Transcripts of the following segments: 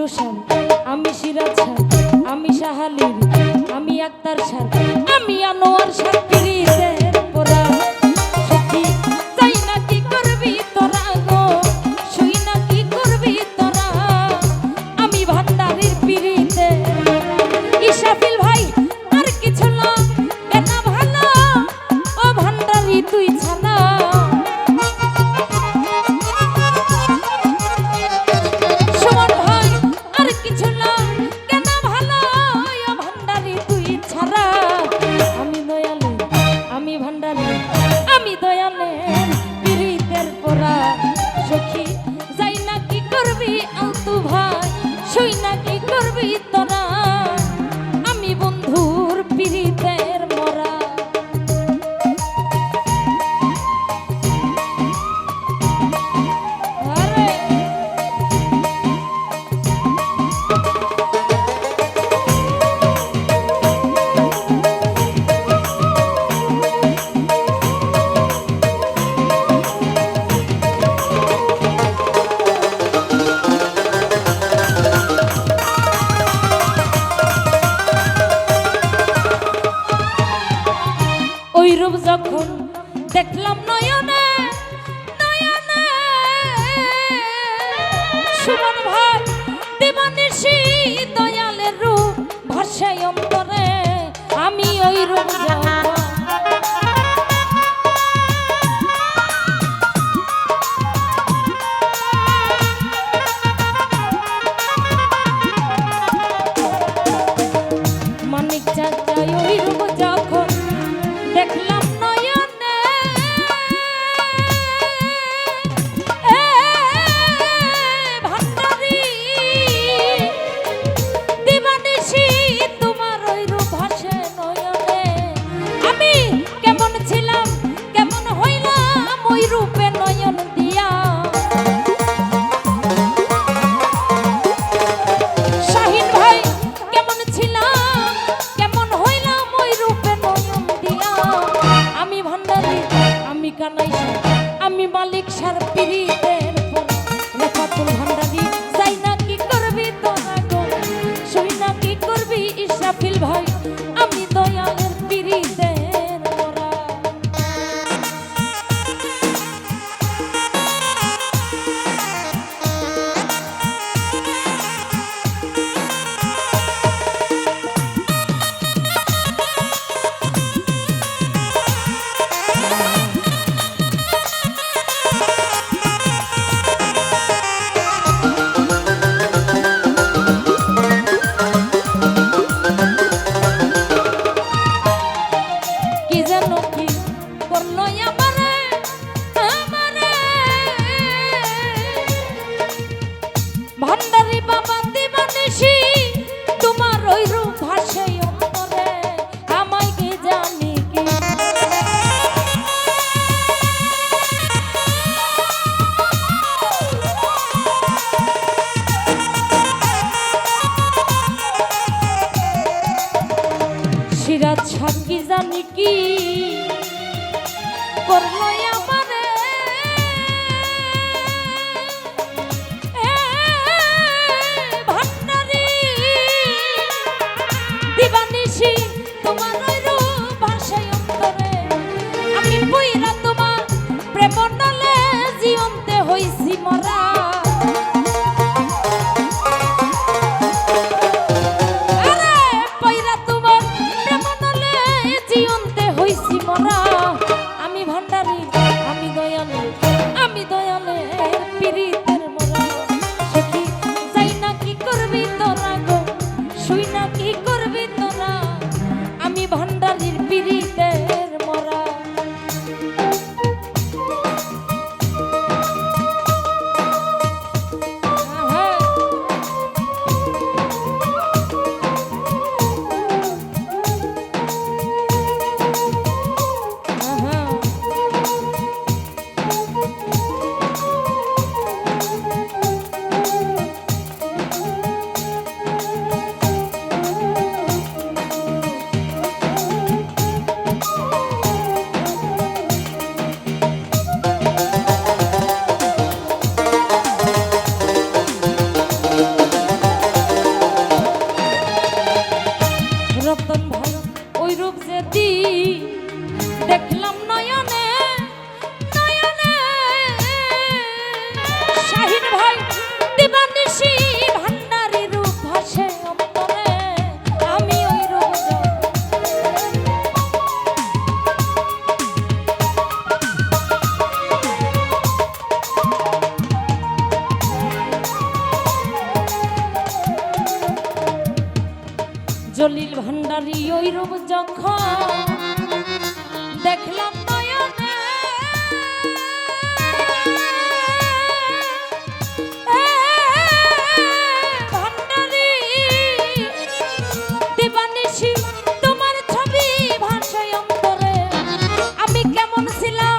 Blue Shah, আমি সিরাজ শাহ, আমি শাহালির, আমি আক্তার শাহ, আমি আনোয়ার শাহ পিরিতের পোরা। সখী যাই না কি করবি তোরা গো, শুই না কি করবি তোরা, আমি ভান্ডারির পিরিতের পোরা। ইশরাফিল ভাই আর কিছু না এটা ভালো, ও ভান্ডারি তুই ছানা। আমি দয়ালে পিরিতের পোরা। সখী যাই না কি করবি আলতু ভাই, শুই না কি করবি তোরা, আমি বন্ধুর পিরিতের মরা। ওই রূপ যখন দেখলাম নয়নে নয়নে, সুমন ভাই দিবানিশি দয়ালের রূপ ভাসে অন্তরে, আমি ওই রূপ মানিক চাচা ওই রূপ যখন দেখলাম নয়নে, ভান্ডারি দিবানিশি তোমার ওই রূপ ভাসে নয়নে। আমি কেমন ছিলাম কেমন হইলাম ওই রূপে নয়ন দিয়া, শাহিন ভাই কেমন ছিলাম কেমন হইলাম ওই রূপে নয়ন দিয়া। আমি ভান্ডারি আমি কানাই আমি মালিক সার পিরিতের পোরা। রেফাতুল ভান্ডারি যাই না কি করবি তোরা গো, শুই না কি করবি ইশরাফিল ভাই, আমি দয়ালের পিরিতের পোরা। ভান্ডারি বাবা দিবানিশি তোমার ওই রূপ ভাসে অন্তরে, আমায় কি জানি কি সিরাজ শাহ কি জানি কি করলো আমারে, ভান্ডারি দিবানিশি তোমার ওই রূপ ভাসে অন্তরে, আমি পইরা তোমার প্রেম নলে জীবনতে হইছি মরা। আরে পইরা তোমার প্রেম নলে জীবনতে হইছি মরা, আমি ভান্ডারি জলিল ভান্ডারি ওই রূপ যখন দেখলাম নয়নে ভান্ডারি দিবানিশি তোমার ছবি ভাষায় অন্তরে আমি কেমন ছিলাম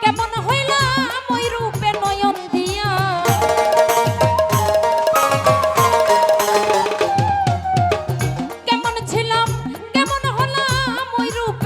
কেমন হইলাম ওই রূপে নয়ন দিয়া কেমন ছিলাম কেমন হলাম ওই রূপে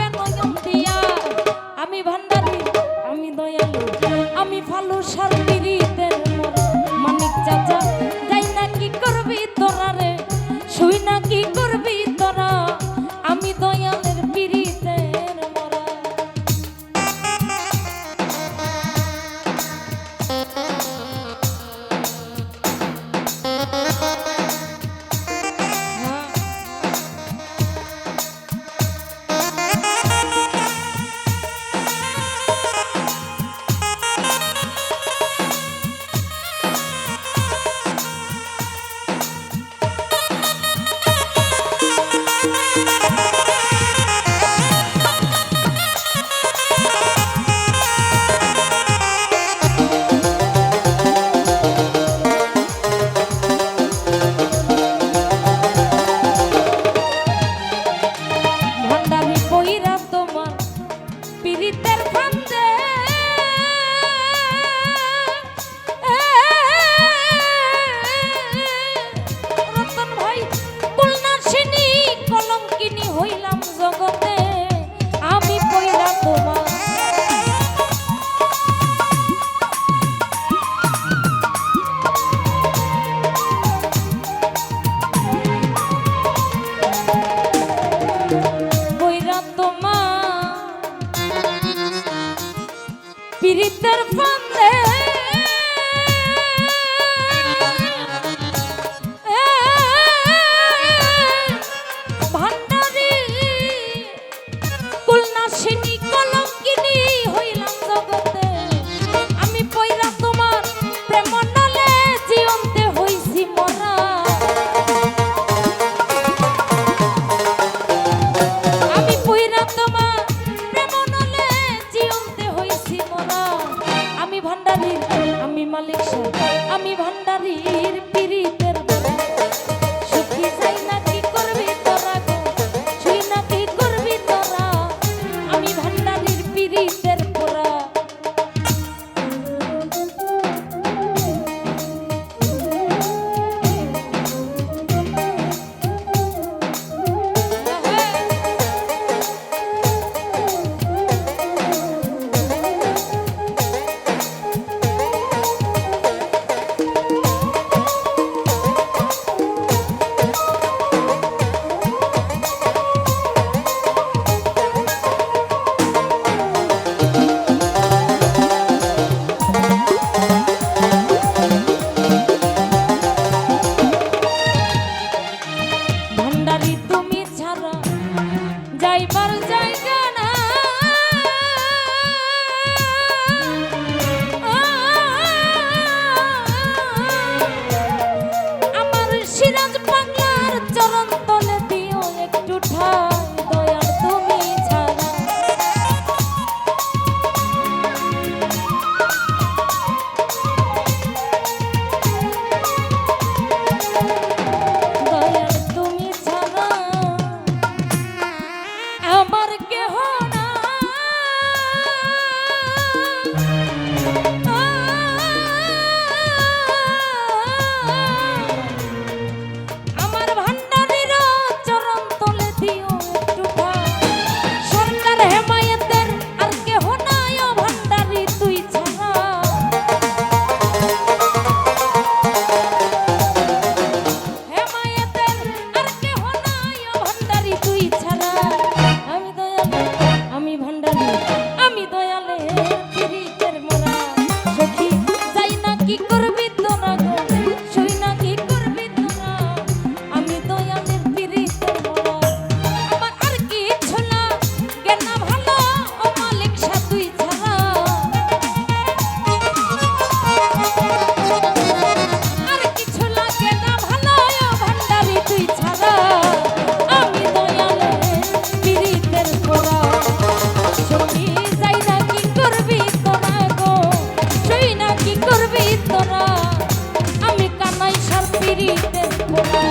পোড়া